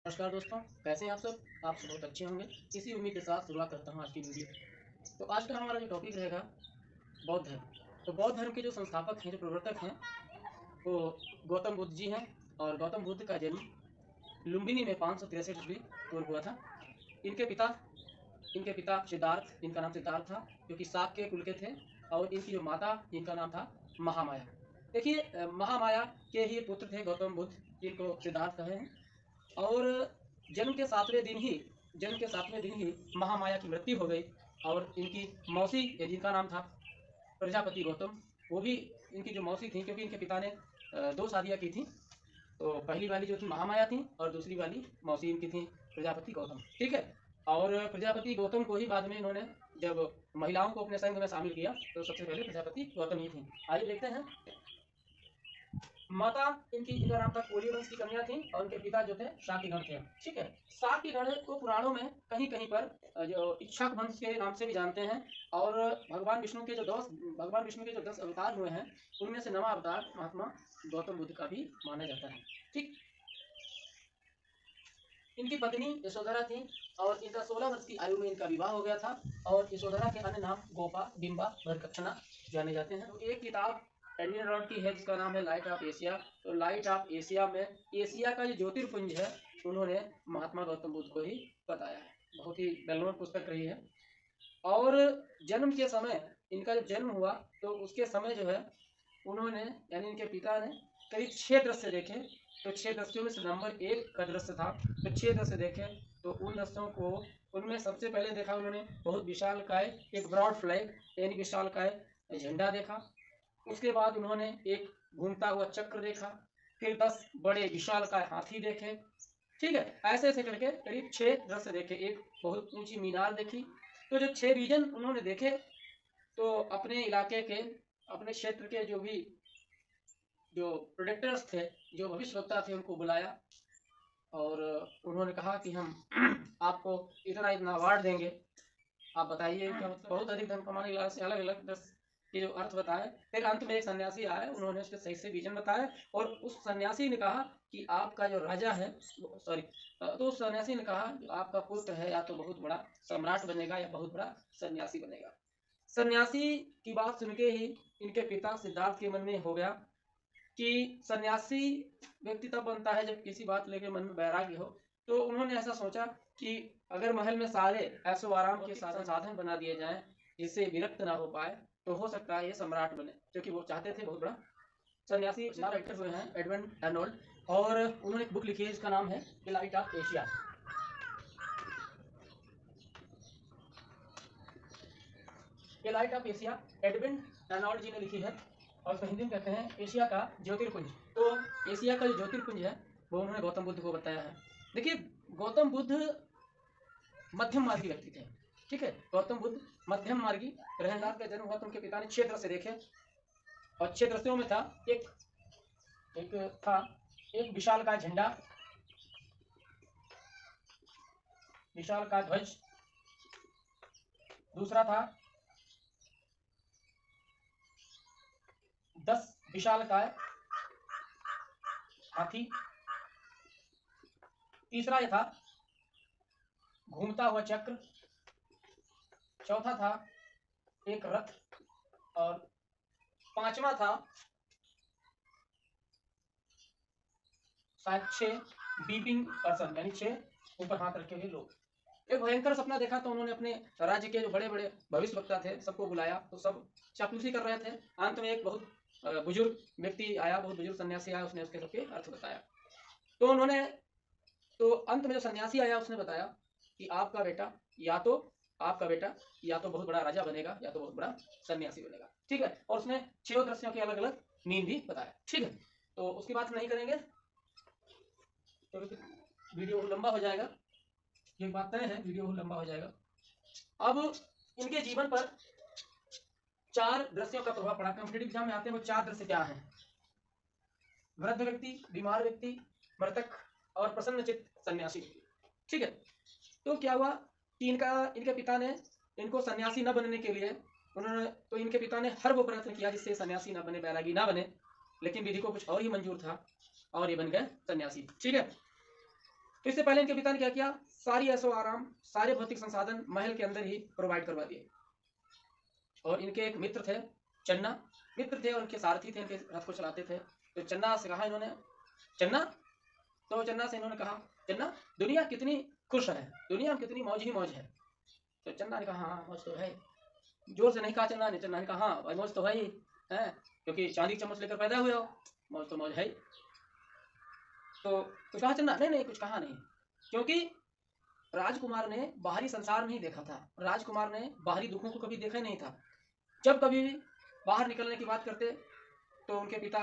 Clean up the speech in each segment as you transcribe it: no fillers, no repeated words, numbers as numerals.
नमस्कार दोस्तों, कैसे हैं आप सब? आप सब बहुत अच्छे होंगे। इसी उम्मीद के साथ शुरुआत करता हूँ आज की वीडियो। तो आज का हमारा जो टॉपिक रहेगा बौद्ध धर्म। तो बौद्ध धर्म के जो संस्थापक हैं, जो प्रवर्तक हैं, वो गौतम बुद्ध जी हैं। और गौतम बुद्ध का जन्म लुम्बिनी में 563 ईस्वी पूर्व हुआ था। इनके पिता इनके पिता सिद्धार्थ, जिनका नाम सिद्धार्थ था, जो कि शाक्य कुल के थे। और इनकी जो माता, जिनका नाम था महामाया। देखिए, महामाया के ही पुत्र थे गौतम बुद्ध, जिनको सिद्धार्थ कहे हैं। और जन्म के सातवें दिन ही जन्म के सातवें दिन ही महामाया की मृत्यु हो गई। और इनकी मौसी, जिनका नाम था प्रजापति गौतम, वो भी इनकी जो मौसी थी, क्योंकि इनके पिता ने दो शादियाँ की थी। तो पहली वाली जो थी महामाया थी, और दूसरी वाली मौसी इनकी थी प्रजापति गौतम। ठीक है। और प्रजापति गौतम को ही बाद में इन्होंने, जब महिलाओं को अपने संघ में शामिल किया, तो सबसे पहले प्रजापति गौतम ही थी। आइए देखते हैं। माता इनका नाम था कोली वंश की कन्या थी, और उनके पिता जो थे शाक्यगण थे। ठीक है। शाक्यगण को पुराणों में कहीं कहीं पर जो इक्ष्वाक वंश के नाम से भी जानते हैं। और भगवान विष्णु के जो 10 अवतार हुए हैं, उनमें से 9वां अवतार महात्मा गौतम बुद्ध का भी माना जाता है। ठीक। इनकी पत्नी यशोधरा थी, और इनका 16 वर्ष की आयु में इनका विवाह हो गया था। और यशोधरा के अन्य नाम गोपा, बिंबा, भरकक्षणा जाने जाते हैं। तो एक किताब एडविन रॉड की है, जिसका नाम है लाइट ऑफ एशिया। तो लाइट ऑफ एशिया में एशिया का जो ज्योतिर्पुंज है, उन्होंने महात्मा गौतम बुद्ध को ही बताया है। बहुत ही वेल नोन पुस्तक रही है। और जन्म के समय, इनका जब जन्म हुआ, तो उसके समय जो है, उन्होंने, यानी इनके पिता ने करीब 6 दृश्य देखे। तो 6 दृश्यों में से नंबर 1 का दृश्य था। तो 6 दृश्य देखे, तो उन दृश्यों को, उनमें सबसे पहले देखा उन्होंने बहुत विशालकाय एक ब्रॉड फ्लैग, यानी विशालकाय झंडा देखा। उसके बाद उन्होंने एक घूमता हुआ चक्र देखा। फिर 10 बड़े विशालकाय हाथी देखे। ठीक है। ऐसे ऐसे करके करीब 6 दृश्य देखे। एक बहुत ऊंची मीनार देखी। तो जो 6 रीजन उन्होंने देखे, तो अपने इलाके के, अपने क्षेत्र के जो प्रोडक्टर्स थे, जो भविष्यवक्ता थे, उनको बुलाया। और उन्होंने कहा कि हम आपको इतना इतना अवार्ड देंगे, आप बताइए क्या मतलब। बहुत अधिक धन कमाने के लालच से अलग अलग 10 के जो अर्थ बताए। फिर अंत में एक सन्यासी आया, उन्होंने उसके सही से विजन बताया। और उस सन्यासी ने कहा कि आपका जो राजा है, सॉरी, तो उस सन्यासी ने कहा आपका पुत्र है, या तो बहुत बड़ा सम्राट बनेगा, या बहुत बड़ा सन्यासी बनेगा। सन्यासी की बात सुन के ही इनके पिता सिद्धार्थ के मन में हो गया कि सन्यासी व्यक्ति तब बनता है जब किसी बात लेके मन में वैराग्य हो। तो उन्होंने ऐसा सोचा कि अगर महल में सारे ऐशो आराम के साधन बना दिए जाएं, जिससे विरक्त ना हो पाए, तो हो सकता है ये सम्राट बने, क्योंकि वो चाहते थे बहुत बड़ा। सन्यासी राइटर हुए हैं एडविन अर्नोल्ड, और उन्होंने एक बुक लिखी है, जिसका नाम है द लाइट ऑफ एशिया। ये light of Asia Edwin Arnold ji ने लिखी है, और उसको हिंदी में कहते हैं एशिया का ज्योतिर्पुंज। तो एशिया का जो ज्योतिर्पुंज है, वो उन्होंने गौतम बुद्ध को बताया है। देखिए, गौतम बुद्ध मध्यम मार्गी व्यक्ति थे। ठीक है। गौतम बुद्ध मध्यम मार्गी रहनदार का जन्म हुआ, तो उनके पिता ने 6 दृश्य देखे। और 6 दृश्यों में था एक विशाल का झंडा, विशाल का ध्वज। दूसरा था 10 विशाल का हाथी। तीसरा ये था घूमता हुआ चक्र। चौथा था एक रथ। और 5वां था शायद 6 बीपिंग पर्सन, यानी 6 ऊपर हाथ रखे हुए लोग। एक भयंकर सपना देखा, तो उन्होंने अपने राज्य के जो बड़े बड़े भविष्यवक्ता थे, सबको बुलाया। तो सब चापलूसी कर रहे थे। अंत में एक बहुत बुजुर्ग व्यक्ति आया, बहुत बुजुर्ग सन्यासी आया, उसने उसके सबके अर्थ बताया। तो अंत में जो सन्यासी आया, उसने बताया कि आपका बेटा या तो बहुत बड़ा राजा बनेगा, या तो बहुत बड़ा सन्यासी बनेगा। ठीक है। और उसने 6 दृश्यों के अलग अलग मीन भी बताया। ठीक है। तो उसकी बात नहीं करेंगे, तो वीडियो लंबा हो जाएगा। ये बात तय है, वीडियो लंबा हो जाएगा। अब इनके जीवन पर 4 दृश्यों का प्रभाव पड़ा। कॉम्पिटेटिव एग्जाम में आते हैं वो 4 दृश्य क्या हैं? वृद्ध व्यक्ति, बीमार व्यक्ति, मृतक, और प्रसन्नचित्त सन्यासी। ठीक है। तो क्या हुआ कि इनके पिता ने इनको सन्यासी न बनने के लिए, इनके पिता ने हर वो प्रयत्न किया जिससे सन्यासी न बने, बैरागी न बने। लेकिन विधि को कुछ और ही मंजूर था, और ये बन गए सन्यासी। ठीक है। तो इससे पहले इनके पिता ने क्या किया, सारी ऐशो आराम, सारे भौतिक संसाधन महल के अंदर ही प्रोवाइड करवा दिए। और इनके एक मित्र थे, चन्ना मित्र थे, उनके सारथी थे, इनके रथ को चलाते थे। तो चन्ना से कहा इन्होंने, चन्ना तो चन्ना से इन्होंने कहा, चन्ना दुनिया कितनी खुश है, दुनिया में कितनी मौज ही मौज है। तो चन्ना ने कहा हाँ मौज तो है। जोर से नहीं कहा चन्ना ने कहा हाँ भाई मौज तो है ही है, क्योंकि चांदी की चम्मच लेकर पैदा हुए हो, मौज तो मौज है। तो कुछ कहा चन्ना? नहीं कुछ कहा नहीं, क्योंकि राजकुमार ने बाहरी संसार नहीं देखा था, राजकुमार ने बाहरी दुखों को कभी देखा ही नहीं था। जब कभी भी बाहर निकलने की बात करते तो उनके पिता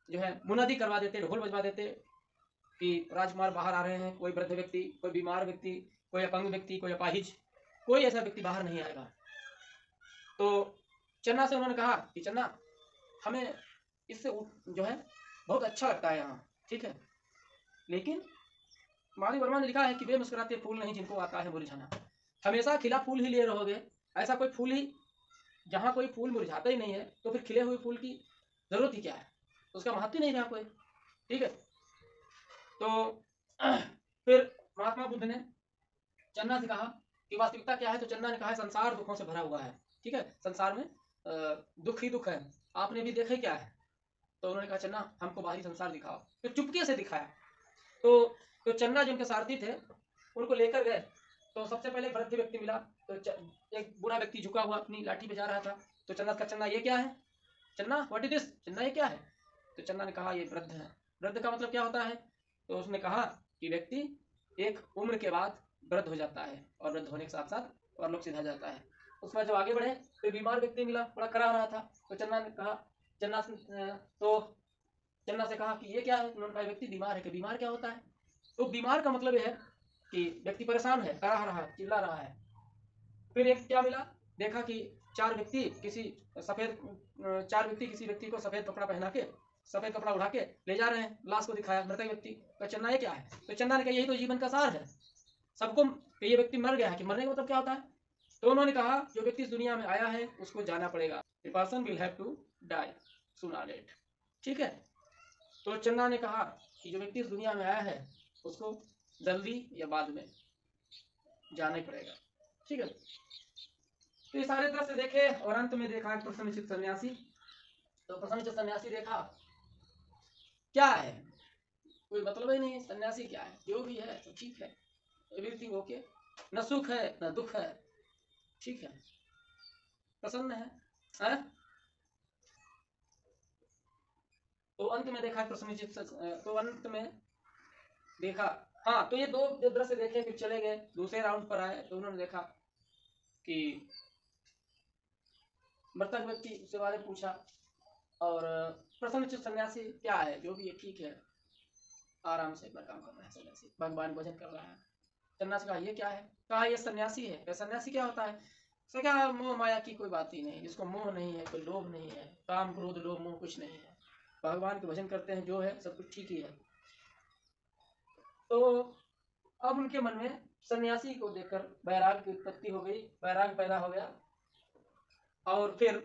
जो है मुनादी करवा देते, ढोल बजवा देते कि राजकुमार बाहर आ रहे हैं, कोई वृद्ध व्यक्ति, कोई बीमार व्यक्ति, कोई अपंग व्यक्ति, कोई अपाहिज, कोई ऐसा व्यक्ति बाहर नहीं आएगा। तो चन्ना से उन्होंने कहा कि चन्ना हमें इससे जो है बहुत अच्छा लगता है यहाँ, ठीक है, लेकिन माधवी वर्मा ने लिखा है कि वे मुस्कुराते फूल नहीं जिनको आता है मुरझाना। हमेशा खिला फूल ही लिए रहोगे, ऐसा कोई फूल ही, जहाँ कोई फूल मुरझाता ही नहीं है तो फिर खिले हुए फूल की जरूरत ही क्या है, उसका महत्व ही नहीं रहा कोई, ठीक है। तो फिर महात्मा बुद्ध ने चन्ना से कहा कि वास्तविकता क्या है। तो चन्ना ने कहा संसार दुखों से भरा हुआ है, ठीक है, संसार में दुख ही दुख है, आपने भी देखे क्या है। तो उन्होंने कहा चन्ना हमको बाहरी संसार दिखाओ। तो चुपके से दिखाया। तो चन्ना जिनके सारथी थे उनको लेकर गए। तो सबसे पहले एक वृद्ध व्यक्ति मिला। तो एक बूढ़ा व्यक्ति झुका हुआ अपनी लाठी बजा रहा था। तो चन्ना का, चन्ना ये क्या है, चन्ना व्हाट इज दिस, चन्ना ये क्या है। तो चन्ना ने कहा ये वृद्ध है। वृद्ध का मतलब क्या होता है। तो उसने कहा कि व्यक्ति एक उम्र के बाद वृद्ध हो जाता है, और वृद्ध होने के साथ साथ और लोग सीधा जाता है। उसमें जब आगे बढ़े तो बीमार व्यक्ति मिला, बड़ा करा रहा था। तो चन्ना ने कहा, चन्ना से कहा कि ये क्या है। उन्होंने कहा व्यक्ति बीमार है। कि बीमार क्या होता है। तो बीमार का मतलब यह है कि व्यक्ति परेशान है, करा रहा है, चिल्ला रहा है। फिर एक क्या मिला, देखा कि चार व्यक्ति किसी व्यक्ति को सफेद कपड़ा पहना के, सफेद कपड़ा उड़ा के ले जा रहे हैं, लाश को दिखाया, मृतक व्यक्ति। तो चन्ना ये क्या है। तो चन्ना ने कहा यही तो जीवन का सार है, सबको ये व्यक्ति मर गया है। कि मरने का मतलब क्या होता है। तो उन्होंने कहा जो व्यक्ति इस दुनिया में आया है उसको जाना पड़ेगा, the person will have to die sooner और लेटर, ठीक है। तो चन्ना ने कहा कि जो व्यक्ति इस दुनिया में आया है उसको जल्दी या बाद में जाना ही पड़ेगा, ठीक है। तो ये सारे तरह से देखे और अंत में देखा एक प्रसन्नचित्त सन्यासी। तो प्रसन्नचित्त सन्यासी देखा क्या है, कोई मतलब ही नहीं, सन्यासी क्या है, जो भी है तो ठीक है, एवरीथिंग ओके, न सुख है न दुख है, ठीक है, प्रसन्न है? तो अंत में देखा प्रसन्नचित्त। तो अंत में देखा, हाँ, तो ये दो दृश्य देखे, फिर चले गए दूसरे राउंड पर आए। तो उन्होंने देखा कि मृतक व्यक्ति उससे बारे पूछा, और प्रसन्नचित्त सन्यासी क्या है, जो भी है ठीक है, आराम से अपना काम कर रहा है, सन्यासी भगवान भजन कर रहा है। चन्ना से कहा ये क्या है। कहा ये सन्यासी है। सन्यासी क्या होता है। सो क्या, मोह माया की कोई बात ही नहीं, जिसको मोह नहीं है, कोई लोभ नहीं है, काम क्रोध लोभ मोह कुछ नहीं है, भगवान के भजन करते हैं, जो है सब कुछ ठीक ही है। तो अब उनके मन में सन्यासी को देखकर वैराग की उत्पत्ति हो गई, वैराग पैदा हो गया। और फिर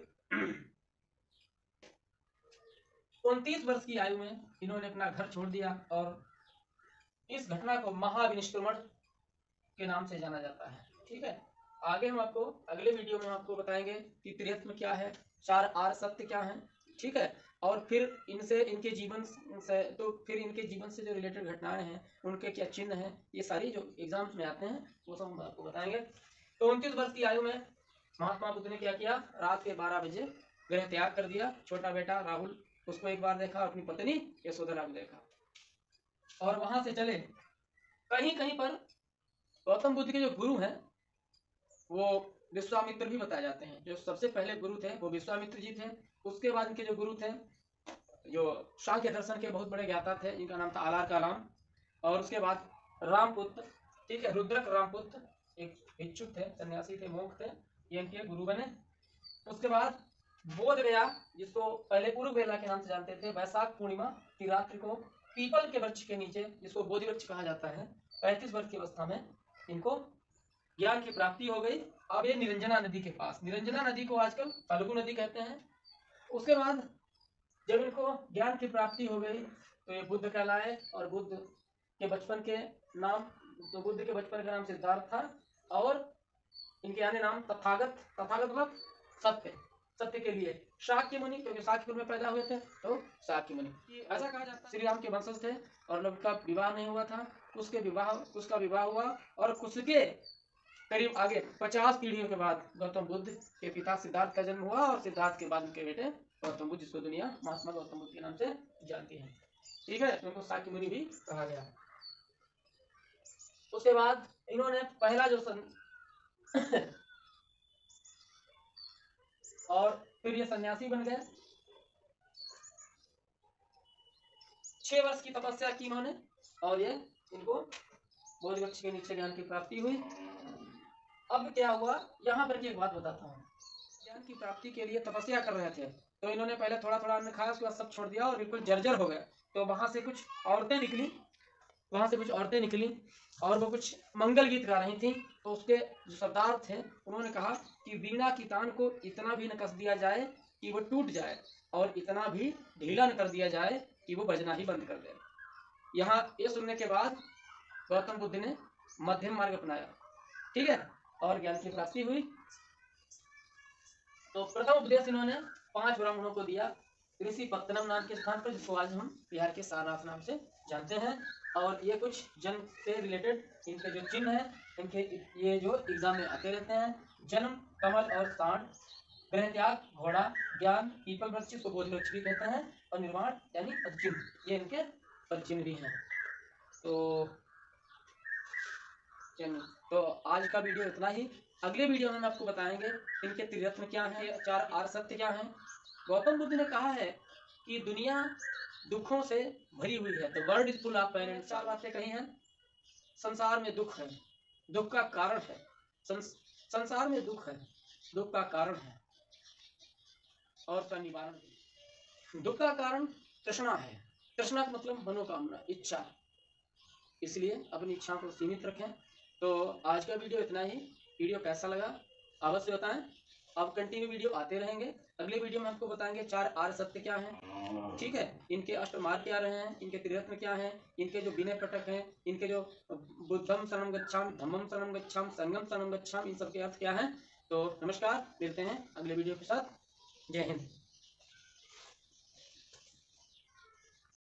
29 वर्ष की आयु में इन्होंने अपना घर छोड़ दिया, और इस घटना को महाविनिष्क्रमण के नाम से जाना जाता है, ठीक है। आगे हम आपको अगले वीडियो में आपको बताएंगे कि त्रिहत्व क्या है, 4 आर सत्य क्या है, ठीक है। और फिर इनके जीवन से, तो फिर इनके जीवन से जो रिलेटेड घटनाएं हैं उनके क्या चिन्ह हैं, ये सारी जो एग्जाम्स में आते हैं वो सब हम आपको बताएंगे। तो 29 वर्ष की आयु में महात्मा बुद्ध ने क्या किया, रात के 12 बजे गृह त्याग कर दिया। छोटा बेटा राहुल उसको एक बार देखा, अपनी पत्नी यशोधरा को देखा, और वहां से चले। कहीं कहीं पर गौतम बुद्ध के जो गुरु हैं वो विश्वामित्र भी बताए जाते हैं। जो सबसे पहले गुरु थे वो विश्वामित्र जी थे। उसके बाद इनके जो गुरु थे, जो सांख्य दर्शन के बहुत बड़े ज्ञाता थे, जिनका नाम था आलार कालाम। और उसके बाद रामपुत्र, ठीक है, रुद्रक रामपुत्र एक भिक्षुक थे, सन्यासी थे, मोक्ष थे, ये इनके गुरु बने। उसके बाद बोध गया, जिसको पहले पूर्व बेला के नाम से जानते थे, वैशाख पूर्णिमा की रात्रि को पीपल के वृक्ष के नीचे, जिसको बोधि वृक्ष कहा जाता है, 35 वर्ष की अवस्था में इनको ज्ञान की प्राप्ति हो गई। अब ये निरंजना नदी के पास, निरंजना नदी को आजकल फल्गु नदी कहते हैं। उसके बाद जब इनको ज्ञान की प्राप्ति हो गई तो ये बुद्ध कहलाए, और बुद्ध के बचपन के नाम, तो बुद्ध के बचपन का नाम सिद्धार्थ था, और इनके अन्य नाम तथागत, तथागत मतलब सत्य, सत्य के लिए, शाक्य मुनि, क्योंकि शाक्यपुर में पैदा हुए थे तो शाक्य मुनि। ऐसा कहा जाता है श्री राम के वंशज थे और उनका विवाह नहीं हुआ था, उसका विवाह हुआ, और उसके करीब आगे 50 पीढ़ियों के बाद गौतम बुद्ध के पिता सिद्धार्थ का जन्म हुआ, और सिद्धार्थ के बाद उनके बेटे गौतम बुद्ध, जिसको दुनिया महात्मा गौतम बुद्ध के नाम से जानती है। ठीक है, उनको शाक्य मुनि भी कहा गया। उसके बाद इन्होंने पहला जो और फिर ये सन्यासी बन गए। 6 वर्ष की तपस्या की इन्होंने, और ये इनको बोधि वृक्ष के नीचे ज्ञान की प्राप्ति हुई। अब क्या हुआ, यहाँ पर एक बात बताता हूँ। ज्ञान की प्राप्ति के लिए तपस्या कर रहे थे, तो इन्होंने पहले थोड़ा थोड़ा अन्न खाया, उसके बाद सब छोड़ दिया और बिल्कुल जर्जर हो गए। तो वहां से कुछ औरतें निकली, और वो कुछ मंगल गीत गा रही थी। तो उसके जो सरदार थे उन्होंने कहा कि वीणा की तान को इतना भी न कस दिया जाए कि वो टूट जाए, और इतना भी ढीला न कर दिया जाए कि वो बजना ही बंद कर दे। यहाँ ये सुनने के बाद गौतम बुद्ध ने मध्यम मार्ग अपनाया। ठीक है, और ज्ञान की प्राप्ति हुई। तो प्रथम उपदेश इन्होंने 5 ब्राह्मणों को दिया, ऋषि पत्तनम नाम के स्थान पर, जिसको आज हम बिहार के सारनाथ नाम से जानते हैं। और ये कुछ जन्म से रिलेटेड इनके जो चिन्ह है, इनके ये जो एग्जाम में आते रहते हैं। जन्म कमल और सांड, ग्रह त्याग घोड़ा, ज्ञान पीपल वृक्ष को बोधि वृक्ष भी कहते हैं, और निर्माण यानी चिन्ह, ये इनके चिन्ह भी हैं। तो आज का वीडियो इतना ही। अगले वीडियो में हम आपको बताएंगे इनके त्रिरत्न क्या है, 4 आर्य सत्य क्या है। गौतम बुद्ध ने कहा है कि दुनिया दुखों से भरी हुई है, the world is full of pain and 4 बातें कही हैं। संसार में दुख है, दुख का कारण है, संसार में दुख है, दुख का कारण है, और उसका निवारण भी। दुख का कारण तृष्णा है, तृष्णा का मतलब मनोकामना, इच्छा, इसलिए अपनी इच्छाओं को सीमित रखें। तो आज का वीडियो इतना ही। वीडियो कैसा लगा अवश्य बताएं। अब कंटिन्यू वीडियो आते रहेंगे। अगले वीडियो में आपको बताएंगे 4 आर्य सत्य क्या हैं। ठीक है, इनके अष्टमार्ग क्या रहे हैं, इनके त्रिरत्न क्या हैं, इनके जो विनय कटक हैं, इनके जो बुद्धम शरणं गच्छामि, धम्मम शरणं गच्छामि, संघम शरणं गच्छामि, इन सब के अर्थ क्या हैं। तो नमस्कार, मिलते हैं अगले वीडियो के साथ। जय हिंद।